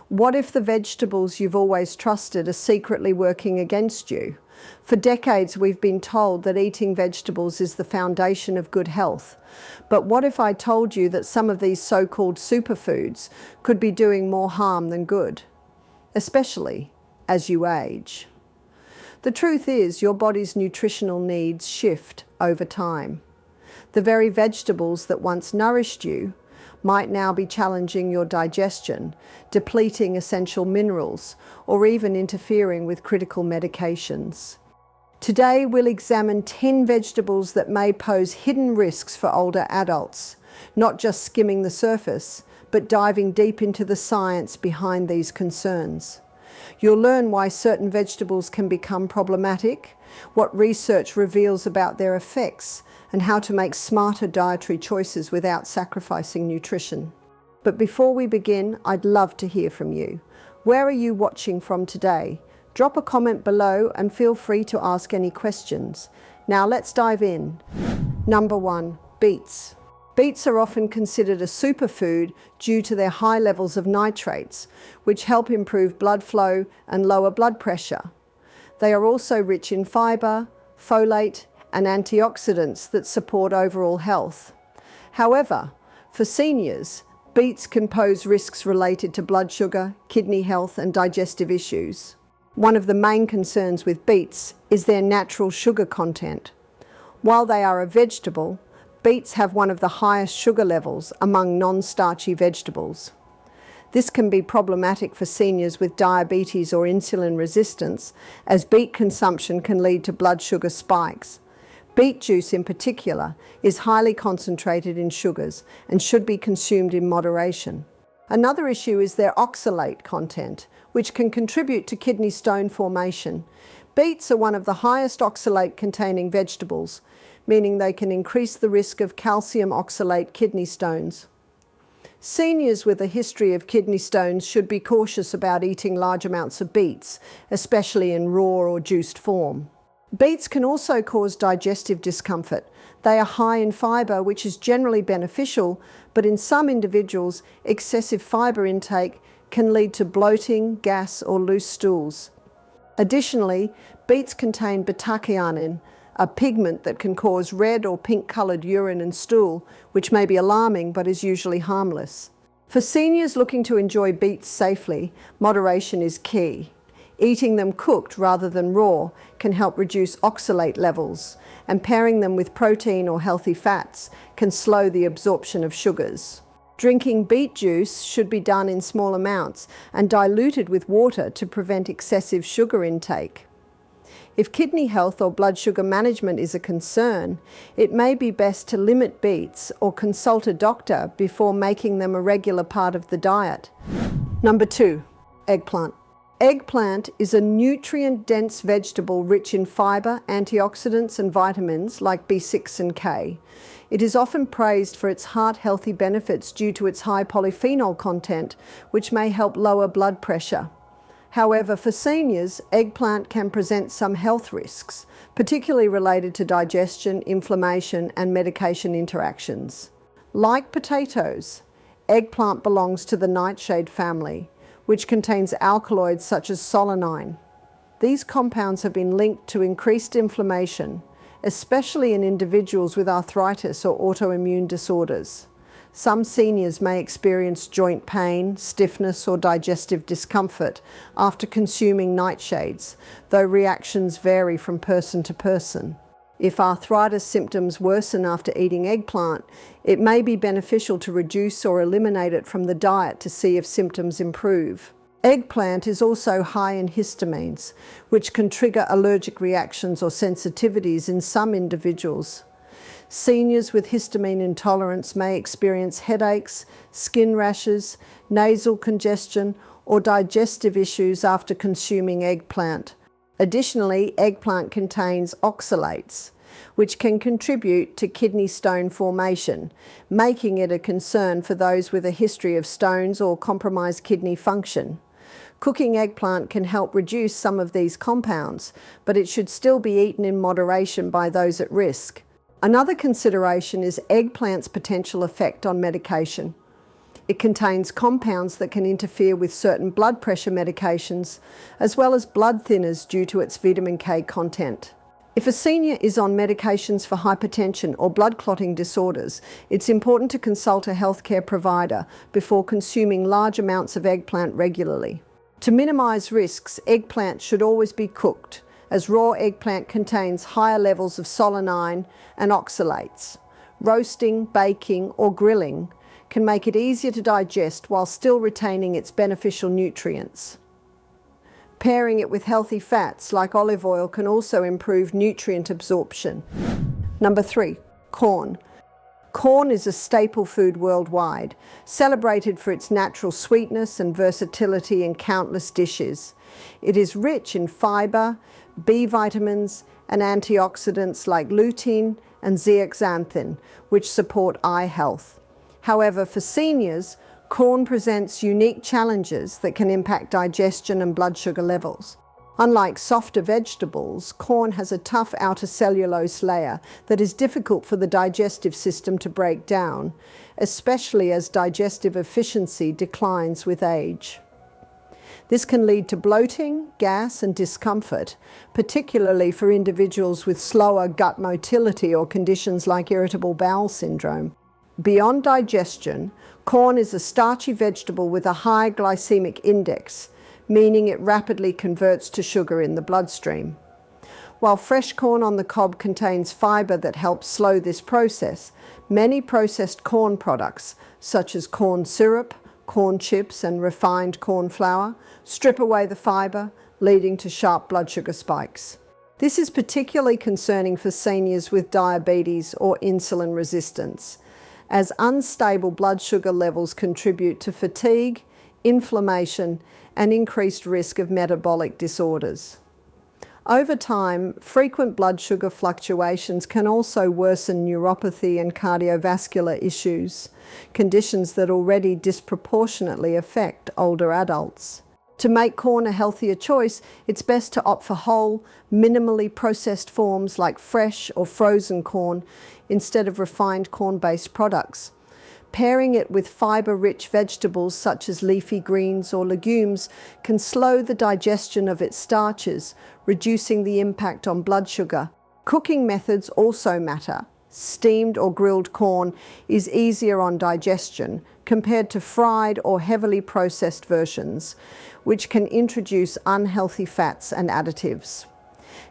What if the vegetables you've always trusted are secretly working against you? For decades, we've been told that eating vegetables is the foundation of good health. But what if I told you that some of these so-called superfoods could be doing more harm than good, especially as you age? The truth is, your body's nutritional needs shift over time. The very vegetables that once nourished you might now be challenging your digestion, depleting essential minerals, or even interfering with critical medications. Today, we'll examine 10 vegetables that may pose hidden risks for older adults, not just skimming the surface, but diving deep into the science behind these concerns. You'll learn why certain vegetables can become problematic, what research reveals about their effects, and how to make smarter dietary choices without sacrificing nutrition. But before we begin, I'd love to hear from you. Where are you watching from today? Drop a comment below and feel free to ask any questions. Now let's dive in. Number 1, beets. Beets are often considered a superfood due to their high levels of nitrates, which help improve blood flow and lower blood pressure. They are also rich in fiber, folate, and antioxidants that support overall health. However, for seniors, beets can pose risks related to blood sugar, kidney health, and digestive issues. One of the main concerns with beets is their natural sugar content. While they are a vegetable, beets have one of the highest sugar levels among non-starchy vegetables. This can be problematic for seniors with diabetes or insulin resistance, as beet consumption can lead to blood sugar spikes. Beet juice in particular is highly concentrated in sugars and should be consumed in moderation. Another issue is their oxalate content, which can contribute to kidney stone formation. Beets are one of the highest oxalate-containing vegetables, meaning they can increase the risk of calcium oxalate kidney stones. Seniors with a history of kidney stones should be cautious about eating large amounts of beets, especially in raw or juiced form. Beets can also cause digestive discomfort. They are high in fiber, which is generally beneficial, but in some individuals, excessive fiber intake can lead to bloating, gas, or loose stools. Additionally, beets contain beta-catenin, a pigment that can cause red or pink-colored urine and stool, which may be alarming but is usually harmless. For seniors looking to enjoy beets safely, moderation is key. Eating them cooked rather than raw can help reduce oxalate levels, and pairing them with protein or healthy fats can slow the absorption of sugars. Drinking beet juice should be done in small amounts and diluted with water to prevent excessive sugar intake. If kidney health or blood sugar management is a concern, it may be best to limit beets or consult a doctor before making them a regular part of the diet. Number 2, eggplant. Eggplant is a nutrient-dense vegetable rich in fiber, antioxidants, and vitamins like B6 and K. It is often praised for its heart-healthy benefits due to its high polyphenol content, which may help lower blood pressure. However, for seniors, eggplant can present some health risks, particularly related to digestion, inflammation, and medication interactions. Like potatoes, eggplant belongs to the nightshade family, which contains alkaloids such as solanine. These compounds have been linked to increased inflammation, especially in individuals with arthritis or autoimmune disorders. Some seniors may experience joint pain, stiffness, or digestive discomfort after consuming nightshades, though reactions vary from person to person. If arthritis symptoms worsen after eating eggplant, it may be beneficial to reduce or eliminate it from the diet to see if symptoms improve. Eggplant is also high in histamines, which can trigger allergic reactions or sensitivities in some individuals. Seniors with histamine intolerance may experience headaches, skin rashes, nasal congestion, or digestive issues after consuming eggplant. Additionally, eggplant contains oxalates, which can contribute to kidney stone formation, making it a concern for those with a history of stones or compromised kidney function. Cooking eggplant can help reduce some of these compounds, but it should still be eaten in moderation by those at risk. Another consideration is eggplant's potential effect on medication. It contains compounds that can interfere with certain blood pressure medications, as well as blood thinners due to its vitamin K content. If a senior is on medications for hypertension or blood clotting disorders, it's important to consult a healthcare provider before consuming large amounts of eggplant regularly. To minimize risks, eggplant should always be cooked, as raw eggplant contains higher levels of solanine and oxalates. Roasting, baking, or grilling can make it easier to digest while still retaining its beneficial nutrients. Pairing it with healthy fats like olive oil can also improve nutrient absorption. Number 3, corn. Corn is a staple food worldwide, celebrated for its natural sweetness and versatility in countless dishes. It is rich in fiber, B vitamins, and antioxidants like lutein and zeaxanthin, which support eye health. However, for seniors, corn presents unique challenges that can impact digestion and blood sugar levels. Unlike softer vegetables, corn has a tough outer cellulose layer that is difficult for the digestive system to break down, especially as digestive efficiency declines with age. This can lead to bloating, gas, and discomfort, particularly for individuals with slower gut motility or conditions like irritable bowel syndrome. Beyond digestion, corn is a starchy vegetable with a high glycemic index, meaning it rapidly converts to sugar in the bloodstream. While fresh corn on the cob contains fiber that helps slow this process, many processed corn products, such as corn syrup, corn chips, and refined corn flour, strip away the fiber, leading to sharp blood sugar spikes. This is particularly concerning for seniors with diabetes or insulin resistance, as unstable blood sugar levels contribute to fatigue, inflammation, and increased risk of metabolic disorders. Over time, frequent blood sugar fluctuations can also worsen neuropathy and cardiovascular issues, conditions that already disproportionately affect older adults. To make corn a healthier choice, it's best to opt for whole, minimally processed forms like fresh or frozen corn instead of refined corn-based products. Pairing it with fiber-rich vegetables such as leafy greens or legumes can slow the digestion of its starches, reducing the impact on blood sugar. Cooking methods also matter. Steamed or grilled corn is easier on digestion compared to fried or heavily processed versions, which can introduce unhealthy fats and additives.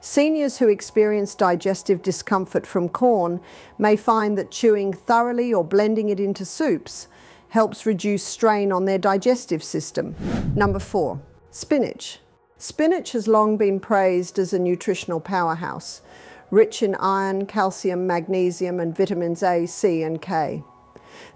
Seniors who experience digestive discomfort from corn may find that chewing thoroughly or blending it into soups helps reduce strain on their digestive system. Number 4, spinach. Spinach has long been praised as a nutritional powerhouse, rich in iron, calcium, magnesium, and vitamins A, C, and K.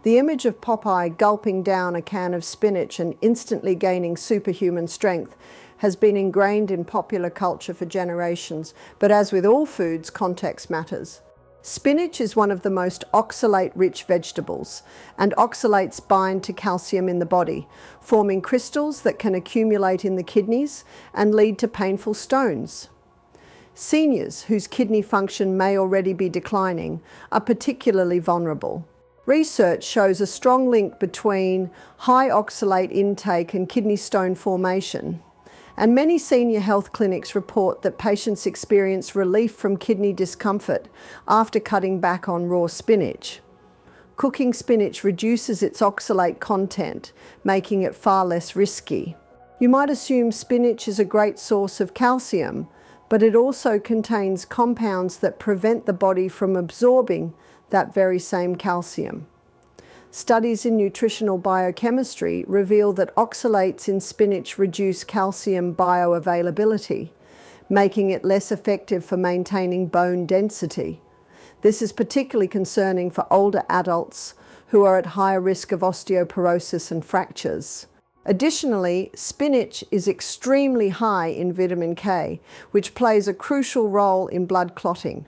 The image of Popeye gulping down a can of spinach and instantly gaining superhuman strength has been ingrained in popular culture for generations, but as with all foods, context matters. Spinach is one of the most oxalate-rich vegetables, and oxalates bind to calcium in the body, forming crystals that can accumulate in the kidneys and lead to painful stones. Seniors, whose kidney function may already be declining, are particularly vulnerable. Research shows a strong link between high oxalate intake and kidney stone formation, and many senior health clinics report that patients experience relief from kidney discomfort after cutting back on raw spinach. Cooking spinach reduces its oxalate content, making it far less risky. You might assume spinach is a great source of calcium, but it also contains compounds that prevent the body from absorbing that very same calcium. Studies in nutritional biochemistry reveal that oxalates in spinach reduce calcium bioavailability, making it less effective for maintaining bone density. This is particularly concerning for older adults who are at higher risk of osteoporosis and fractures. Additionally, spinach is extremely high in vitamin K, which plays a crucial role in blood clotting.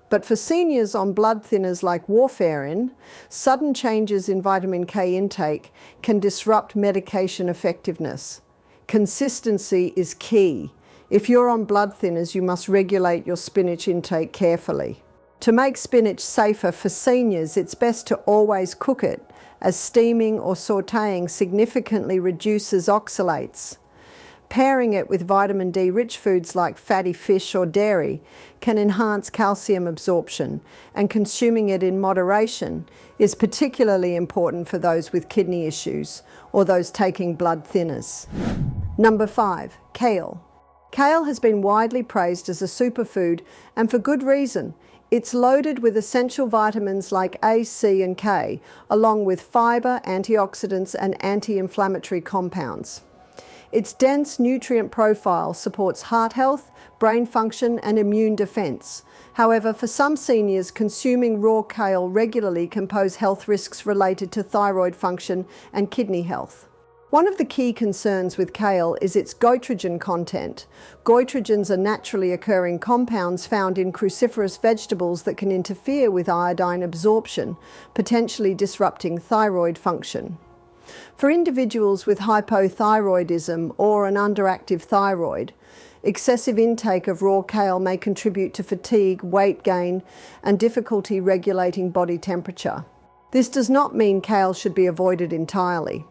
But for seniors on blood thinners like warfarin, sudden changes in vitamin K intake can disrupt medication effectiveness. Consistency is key. If you're on blood thinners, you must regulate your spinach intake carefully. To make spinach safer for seniors, it's best to always cook it as steaming or sautéing significantly reduces oxalates. Pairing it with vitamin D-rich foods like fatty fish or dairy can enhance calcium absorption, and consuming it in moderation is particularly important for those with kidney issues or those taking blood thinners. Number 5, kale. Kale has been widely praised as a superfood, and for good reason. It's loaded with essential vitamins like A, C, and K, along with fiber, antioxidants, and anti-inflammatory compounds. Its dense nutrient profile supports heart health, brain function, and immune defense. However, for some seniors, consuming raw kale regularly can pose health risks related to thyroid function and kidney health. One of the key concerns with kale is its goitrogen content. Goitrogens are naturally occurring compounds found in cruciferous vegetables that can interfere with iodine absorption, potentially disrupting thyroid function. For individuals with hypothyroidism or an underactive thyroid, excessive intake of raw kale may contribute to fatigue, weight gain, and difficulty regulating body temperature. This does not mean kale should be avoided entirely,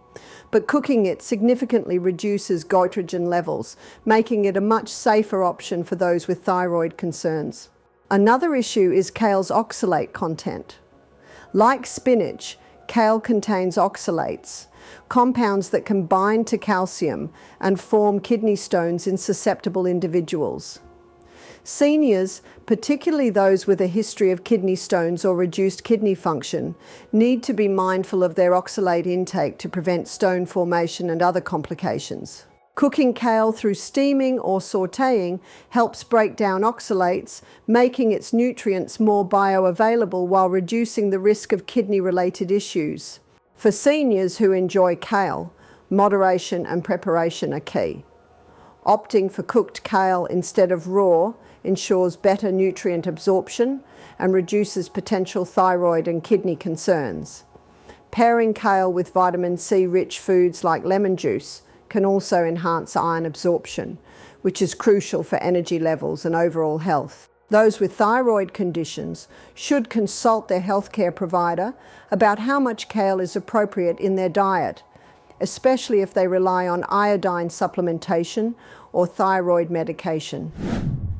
but cooking it significantly reduces goitrogen levels, making it a much safer option for those with thyroid concerns. Another issue is kale's oxalate content. Like spinach, kale contains oxalates, compounds that can bind to calcium and form kidney stones in susceptible individuals. Seniors, particularly those with a history of kidney stones or reduced kidney function, need to be mindful of their oxalate intake to prevent stone formation and other complications. Cooking kale through steaming or sautéing helps break down oxalates, making its nutrients more bioavailable while reducing the risk of kidney-related issues. For seniors who enjoy kale, moderation and preparation are key. Opting for cooked kale instead of raw ensures better nutrient absorption and reduces potential thyroid and kidney concerns. Pairing kale with vitamin C-rich foods like lemon juice can also enhance iron absorption, which is crucial for energy levels and overall health. Those with thyroid conditions should consult their healthcare provider about how much kale is appropriate in their diet, especially if they rely on iodine supplementation or thyroid medication.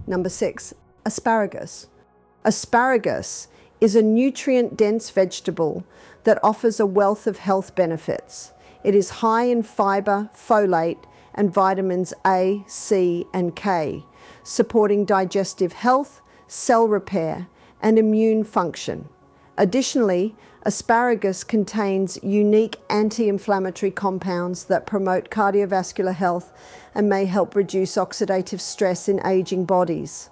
Number 6, asparagus. Asparagus is a nutrient-dense vegetable that offers a wealth of health benefits. It is high in fiber, folate, and vitamins A, C, and K, supporting digestive health, cell repair, and immune function. Additionally, asparagus contains unique anti-inflammatory compounds that promote cardiovascular health and may help reduce oxidative stress in aging bodies.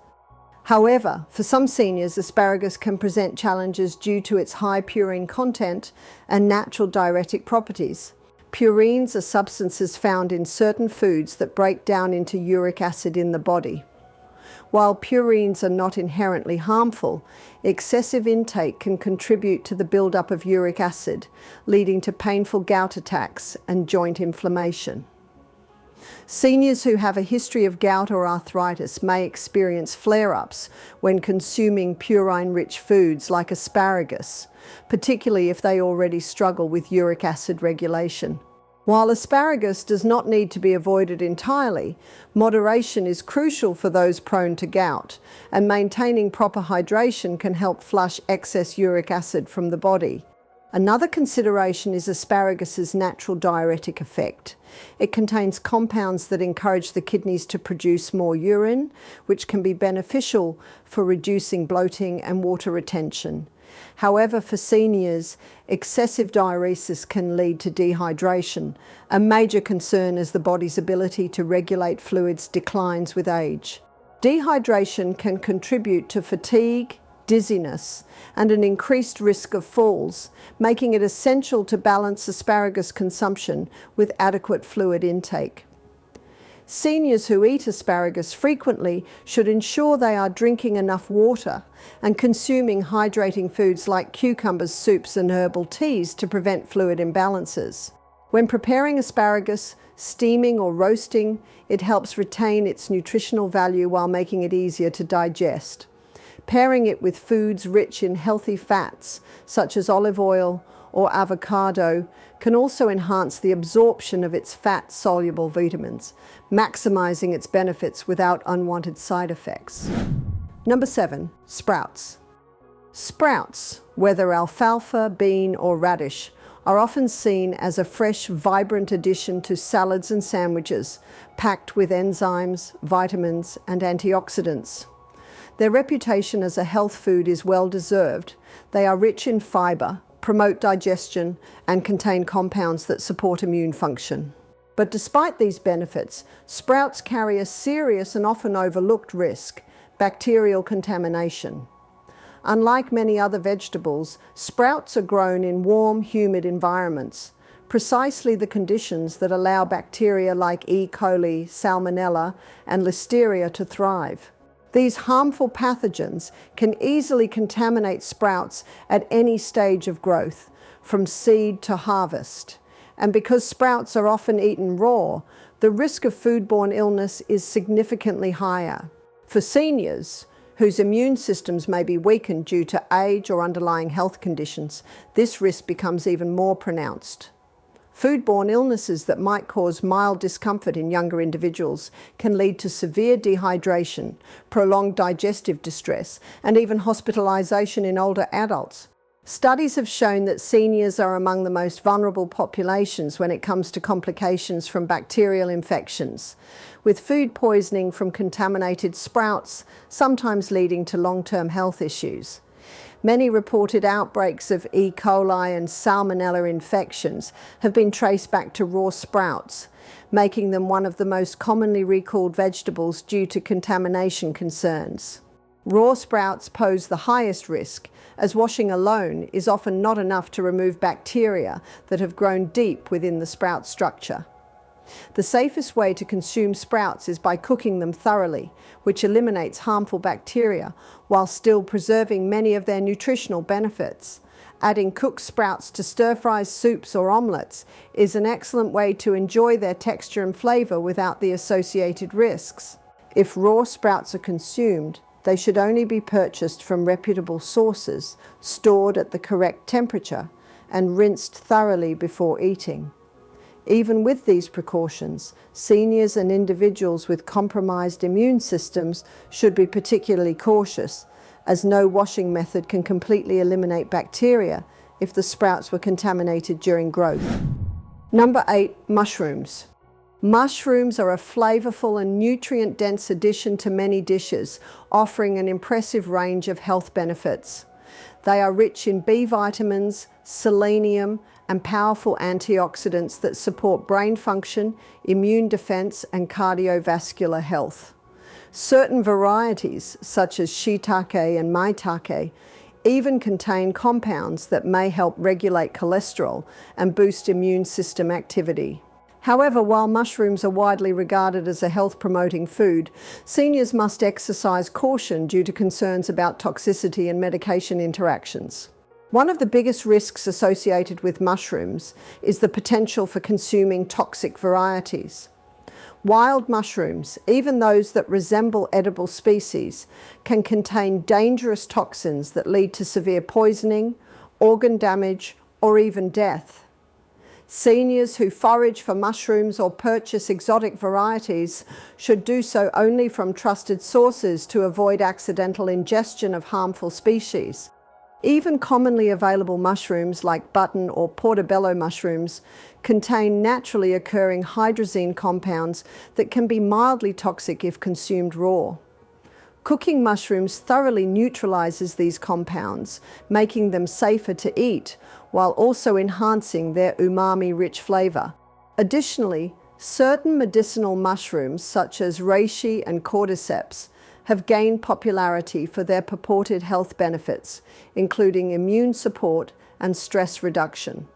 However, for some seniors, asparagus can present challenges due to its high purine content and natural diuretic properties. Purines are substances found in certain foods that break down into uric acid in the body. While purines are not inherently harmful, excessive intake can contribute to the buildup of uric acid, leading to painful gout attacks and joint inflammation. Seniors who have a history of gout or arthritis may experience flare-ups when consuming purine-rich foods like asparagus, particularly if they already struggle with uric acid regulation. While asparagus does not need to be avoided entirely, moderation is crucial for those prone to gout, and maintaining proper hydration can help flush excess uric acid from the body. Another consideration is asparagus' natural diuretic effect. It contains compounds that encourage the kidneys to produce more urine, which can be beneficial for reducing bloating and water retention. However, for seniors, excessive diuresis can lead to dehydration, a major concern as the body's ability to regulate fluids declines with age. Dehydration can contribute to fatigue, dizziness, and an increased risk of falls, making it essential to balance asparagus consumption with adequate fluid intake. Seniors who eat asparagus frequently should ensure they are drinking enough water and consuming hydrating foods like cucumbers, soups, and herbal teas to prevent fluid imbalances. When preparing asparagus, steaming or roasting, it helps retain its nutritional value while making it easier to digest. Pairing it with foods rich in healthy fats, such as olive oil or avocado can also enhance the absorption of its fat-soluble vitamins, maximizing its benefits without unwanted side effects. Number 7, sprouts. Sprouts, whether alfalfa, bean, or radish, are often seen as a fresh, vibrant addition to salads and sandwiches, packed with enzymes, vitamins, and antioxidants. Their reputation as a health food is well deserved. They are rich in fiber, promote digestion, and contain compounds that support immune function. But despite these benefits, sprouts carry a serious and often overlooked risk: bacterial contamination. Unlike many other vegetables, sprouts are grown in warm, humid environments, precisely the conditions that allow bacteria like E. coli, Salmonella, and Listeria to thrive. These harmful pathogens can easily contaminate sprouts at any stage of growth, from seed to harvest. And because sprouts are often eaten raw, the risk of foodborne illness is significantly higher. For seniors, whose immune systems may be weakened due to age or underlying health conditions, this risk becomes even more pronounced. Foodborne illnesses that might cause mild discomfort in younger individuals can lead to severe dehydration, prolonged digestive distress, and even hospitalization in older adults. Studies have shown that seniors are among the most vulnerable populations when it comes to complications from bacterial infections, with food poisoning from contaminated sprouts sometimes leading to long-term health issues. Many reported outbreaks of E. coli and Salmonella infections have been traced back to raw sprouts, making them one of the most commonly recalled vegetables due to contamination concerns. Raw sprouts pose the highest risk, as washing alone is often not enough to remove bacteria that have grown deep within the sprout structure. The safest way to consume sprouts is by cooking them thoroughly, which eliminates harmful bacteria while still preserving many of their nutritional benefits. Adding cooked sprouts to stir-fries, soups, or omelettes is an excellent way to enjoy their texture and flavor without the associated risks. If raw sprouts are consumed, they should only be purchased from reputable sources, stored at the correct temperature, and rinsed thoroughly before eating. Even with these precautions, seniors and individuals with compromised immune systems should be particularly cautious, as no washing method can completely eliminate bacteria if the sprouts were contaminated during growth. Number 8, mushrooms. Mushrooms are a flavorful and nutrient-dense addition to many dishes, offering an impressive range of health benefits. They are rich in B vitamins, selenium, and powerful antioxidants that support brain function, immune defense, and cardiovascular health. Certain varieties, such as shiitake and maitake, even contain compounds that may help regulate cholesterol and boost immune system activity. However, while mushrooms are widely regarded as a health-promoting food, seniors must exercise caution due to concerns about toxicity and medication interactions. One of the biggest risks associated with mushrooms is the potential for consuming toxic varieties. Wild mushrooms, even those that resemble edible species, can contain dangerous toxins that lead to severe poisoning, organ damage, or even death. Seniors who forage for mushrooms or purchase exotic varieties should do so only from trusted sources to avoid accidental ingestion of harmful species. Even commonly available mushrooms like button or portobello mushrooms contain naturally occurring hydrazine compounds that can be mildly toxic if consumed raw. Cooking mushrooms thoroughly neutralizes these compounds, making them safer to eat, while also enhancing their umami-rich flavor. Additionally, certain medicinal mushrooms, such as reishi and cordyceps, have gained popularity for their purported health benefits, including immune support and stress reduction.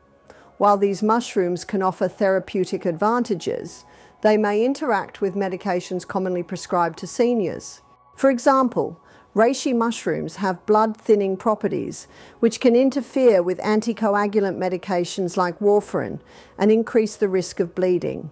While these mushrooms can offer therapeutic advantages, they may interact with medications commonly prescribed to seniors. For example, reishi mushrooms have blood-thinning properties, which can interfere with anticoagulant medications like warfarin and increase the risk of bleeding.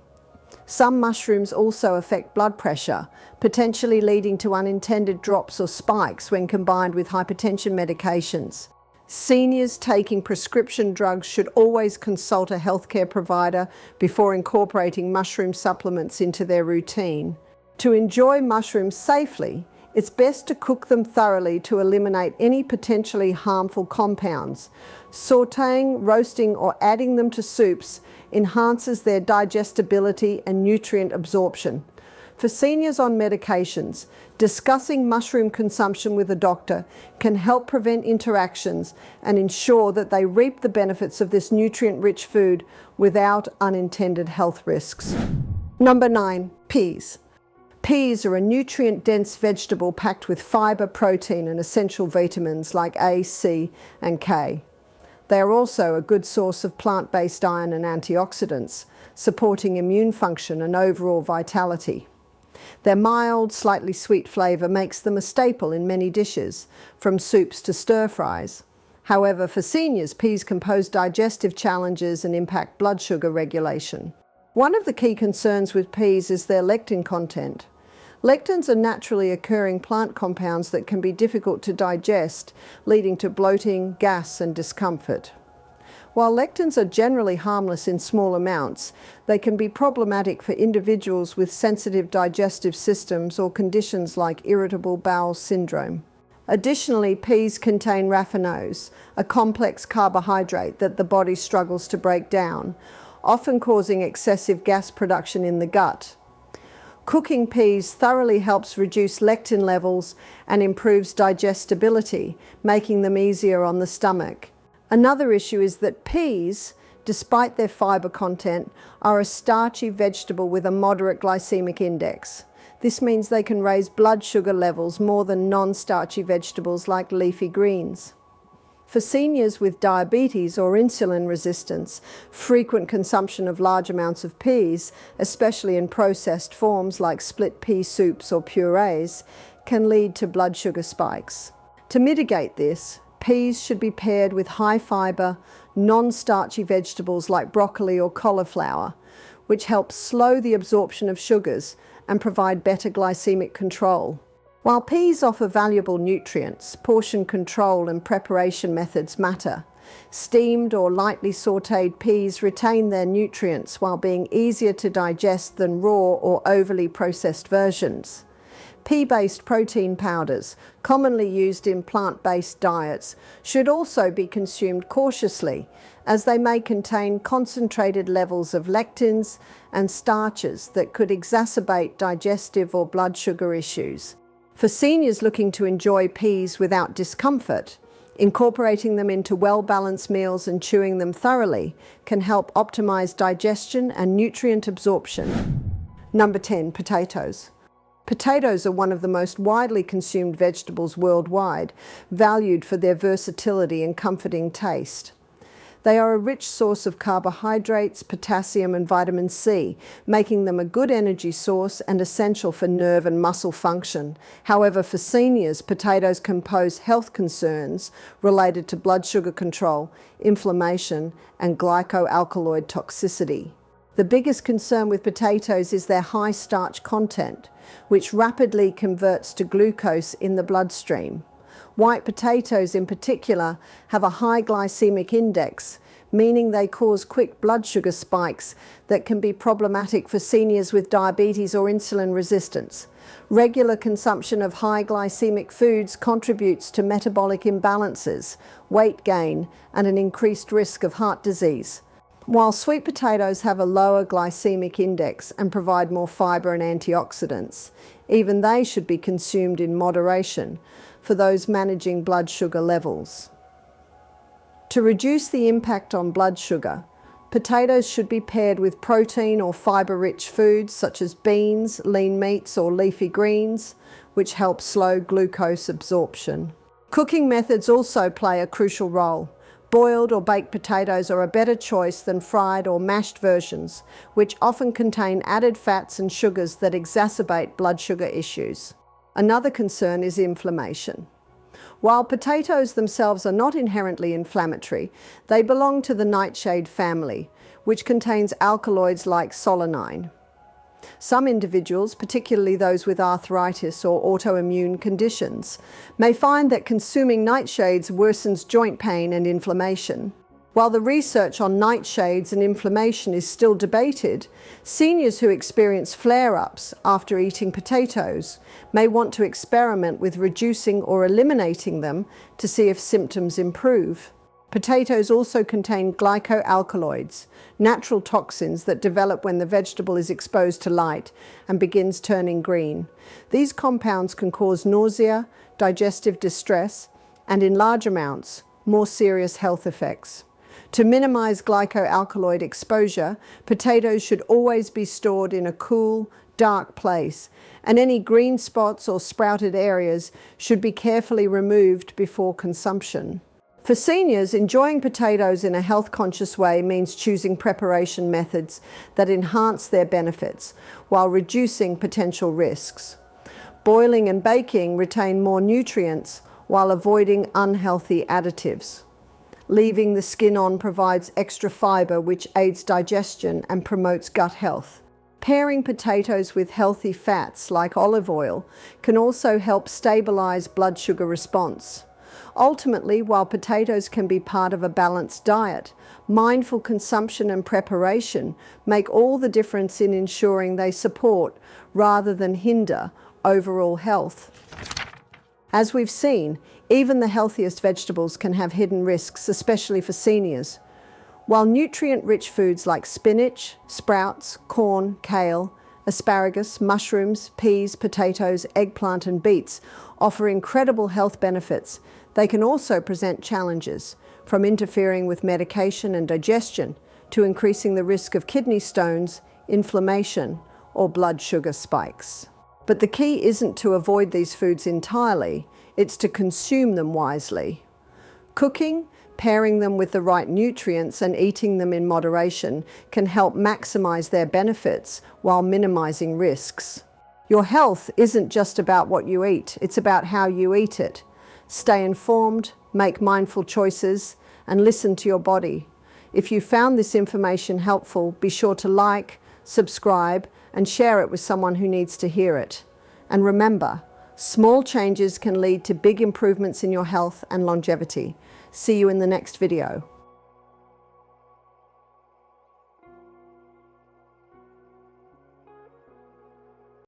Some mushrooms also affect blood pressure, potentially leading to unintended drops or spikes when combined with hypertension medications. Seniors taking prescription drugs should always consult a healthcare provider before incorporating mushroom supplements into their routine. To enjoy mushrooms safely, it's best to cook them thoroughly to eliminate any potentially harmful compounds. Sautéing, roasting, or adding them to soups enhances their digestibility and nutrient absorption. For seniors on medications, discussing mushroom consumption with a doctor can help prevent interactions and ensure that they reap the benefits of this nutrient-rich food without unintended health risks. Number 9, peas. Peas are a nutrient-dense vegetable packed with fiber, protein, and essential vitamins like A, C, and K. They are also a good source of plant-based iron and antioxidants, supporting immune function and overall vitality. Their mild, slightly sweet flavour makes them a staple in many dishes, from soups to stir-fries. However, for seniors, peas can pose digestive challenges and impact blood sugar regulation. One of the key concerns with peas is their lectin content. Lectins are naturally occurring plant compounds that can be difficult to digest, leading to bloating, gas, and discomfort. While lectins are generally harmless in small amounts, they can be problematic for individuals with sensitive digestive systems or conditions like irritable bowel syndrome. Additionally, peas contain raffinose, a complex carbohydrate that the body struggles to break down, often causing excessive gas production in the gut. Cooking peas thoroughly helps reduce lectin levels and improves digestibility, making them easier on the stomach. Another issue is that peas, despite their fiber content, are a starchy vegetable with a moderate glycemic index. This means they can raise blood sugar levels more than non-starchy vegetables like leafy greens. For seniors with diabetes or insulin resistance, frequent consumption of large amounts of peas, especially in processed forms like split pea soups or purees, can lead to blood sugar spikes. To mitigate this, peas should be paired with high-fiber, non-starchy vegetables like broccoli or cauliflower, which helps slow the absorption of sugars and provide better glycemic control. While peas offer valuable nutrients, portion control and preparation methods matter. Steamed or lightly sautéed peas retain their nutrients while being easier to digest than raw or overly processed versions. Pea-based protein powders, commonly used in plant-based diets, should also be consumed cautiously, as they may contain concentrated levels of lectins and starches that could exacerbate digestive or blood sugar issues. For seniors looking to enjoy peas without discomfort, incorporating them into well-balanced meals and chewing them thoroughly can help optimize digestion and nutrient absorption. Number 10, potatoes. Potatoes are one of the most widely consumed vegetables worldwide, valued for their versatility and comforting taste. They are a rich source of carbohydrates, potassium, and vitamin C, making them a good energy source and essential for nerve and muscle function. However, for seniors, potatoes can pose health concerns related to blood sugar control, inflammation, and glycoalkaloid toxicity. The biggest concern with potatoes is their high starch content, which rapidly converts to glucose in the bloodstream. White potatoes in particular have a high glycemic index, meaning they cause quick blood sugar spikes that can be problematic for seniors with diabetes or insulin resistance. Regular consumption of high glycemic foods contributes to metabolic imbalances, weight gain, and an increased risk of heart disease. While sweet potatoes have a lower glycemic index and provide more fiber and antioxidants, even they should be consumed in moderation for those managing blood sugar levels. To reduce the impact on blood sugar, potatoes should be paired with protein or fiber-rich foods such as beans, lean meats, or leafy greens, which help slow glucose absorption. Cooking methods also play a crucial role. Boiled or baked potatoes are a better choice than fried or mashed versions, which often contain added fats and sugars that exacerbate blood sugar issues. Another concern is inflammation. While potatoes themselves are not inherently inflammatory, they belong to the nightshade family, which contains alkaloids like solanine. Some individuals, particularly those with arthritis or autoimmune conditions, may find that consuming nightshades worsens joint pain and inflammation. While the research on nightshades and inflammation is still debated, seniors who experience flare-ups after eating potatoes may want to experiment with reducing or eliminating them to see if symptoms improve. Potatoes also contain glycoalkaloids, natural toxins that develop when the vegetable is exposed to light and begins turning green. These compounds can cause nausea, digestive distress, and in large amounts, more serious health effects. To minimize glycoalkaloid exposure, potatoes should always be stored in a cool, dark place, and any green spots or sprouted areas should be carefully removed before consumption. For seniors, enjoying potatoes in a health-conscious way means choosing preparation methods that enhance their benefits while reducing potential risks. Boiling and baking retain more nutrients while avoiding unhealthy additives. Leaving the skin on provides extra fiber, which aids digestion and promotes gut health. Pairing potatoes with healthy fats like olive oil can also help stabilize blood sugar response. Ultimately, while potatoes can be part of a balanced diet, mindful consumption and preparation make all the difference in ensuring they support rather than hinder overall health. As we've seen, even the healthiest vegetables can have hidden risks, especially for seniors. While nutrient-rich foods like spinach, sprouts, corn, kale, asparagus, mushrooms, peas, potatoes, eggplant, and beets offer incredible health benefits, they can also present challenges, from interfering with medication and digestion to increasing the risk of kidney stones, inflammation, or blood sugar spikes. But the key isn't to avoid these foods entirely, it's to consume them wisely. Cooking, pairing them with the right nutrients, and eating them in moderation can help maximize their benefits while minimizing risks. Your health isn't just about what you eat, it's about how you eat it. Stay informed, make mindful choices, and listen to your body. If you found this information helpful, be sure to like, subscribe, and share it with someone who needs to hear it. And remember, small changes can lead to big improvements in your health and longevity. See you in the next video.